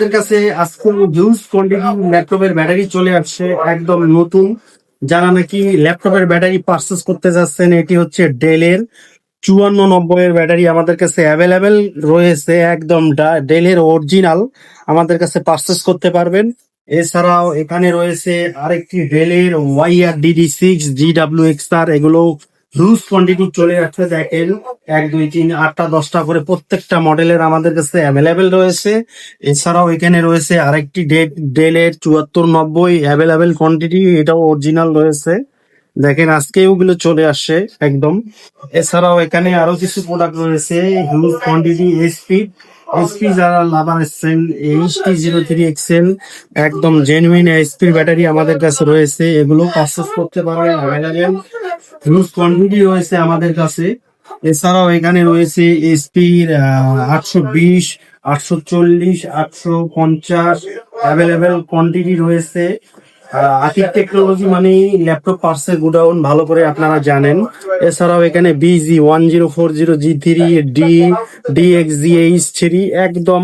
আমাদের কাছে আজকে হিউজ কোয়ান্টিটি ল্যাপটপের ব্যাটারি চলে আসছে একদম নতুন। যারা নাকি ল্যাপটপের ব্যাটারি পারচেস করতে যাচ্ছেন, এটি হচ্ছে ডেলের 5490 এর ব্যাটারি আমাদের কাছে অ্যাভেলেবেল রয়েছে। একদম ডেলের অরিজিনাল আমাদের কাছে পারচেস করতে পারবেন। এছাড়াও এখানে রয়েছে আরেকটি ডেলের YR DD6 GW XR, এগুলো হিউজ কোয়ান্টিটি চলে যাচ্ছে। দেখেন 1 2 3 8টা 10টা করে প্রত্যেকটা মডেলের আমাদের কাছে অ্যাভেলেবেল রয়েছে। এছাড়াও এখানে রয়েছে আরেকটি ডেলের 7490 অ্যাভেলেবেল কোয়ান্টিটি, এটাও অরিজিনাল রয়েছে। দেখেন আজকে ওগুলো চলে আসছে একদম। এছাড়াও এখানে আরো কিছু প্রোডাক্ট রয়েছে হিউজ কোয়ান্টিটি। এসপি যারা লাভার এসছেন, HT03XL একদম জেনুইন এসপির ব্যাটারি আমাদের কাছে রয়েছে, এগুলো পারচেস করতে পারবেন অ্যাভেলেবেল। হিউজ কোয়ান্টিটি রয়েছে আমাদের কাছে। এছাড়াও এখানে রয়েছে এসপির 820, 840, 850 অ্যাভেলেবেল কোয়ান্টিটি রয়েছে। আতিক টেকনোলজি মানে ল্যাপটপ পার্টসের গুডাউন, ভালো করে আপনারা জানেন। এছাড়াও এখানে BG1040G3 DXGH3 একদম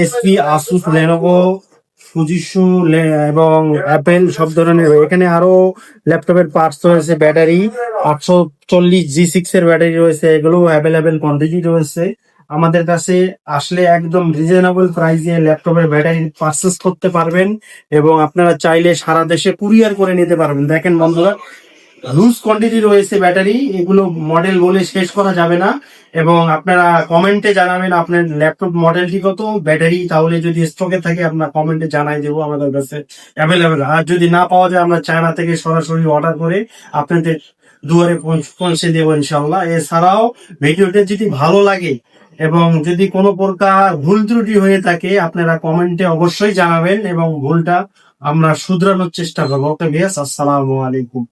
এসপি, আসুস, লেনোভো, ফুজিশু এবং অ্যাপেল সব ধরনের। এখানে আরো ল্যাপটপের পার্টস রয়েছে, ব্যাটারি 840G6 এর ব্যাটারি রয়েছে, এগুলো অ্যাভেলেবেল কোয়ান্টিটি রয়েছে। আমাদের কাছে আসলে একদম রিজনেবল প্রাইসে ল্যাপটপের ব্যাটারি পারচেস করতে পারবেন এবং আপনারা চাইলে সারা দেশে কুরিয়ার করে নিতে পারবেন। দেখেন বন্ধুরা, হিউজ কোয়ান্টিটি রয়েছে ব্যাটারি, এগুলো মডেল বলে শেষ করা যাবে না। এবং আপনারা কমেন্টে জানাবেন আপনার ল্যাপটপ মডেলটি কত, ব্যাটারি তাহলে যদি স্টকে থাকে আপনার কমেন্টে জানাই দেবো, আমাদের কাছে অ্যাভেলেবেল। আর যদি না পাওয়া যায় আমরা চায়না থেকে সরাসরি অর্ডার করে আপনাদের দুয়ারে পৌঁছে দেবো ইনশাল্লাহ। এছাড়াও ভিডিওটা যদি ভালো লাগে এবং যদি কোনো প্রকার ভুল ত্রুটি হয়ে থাকে আপনারা কমেন্টে অবশ্যই জানাবেন এবং ভুলটা আমরা শুধরানোর চেষ্টা করবো। ওকে ভিউয়ার্স, আসসালামু আলাইকুম।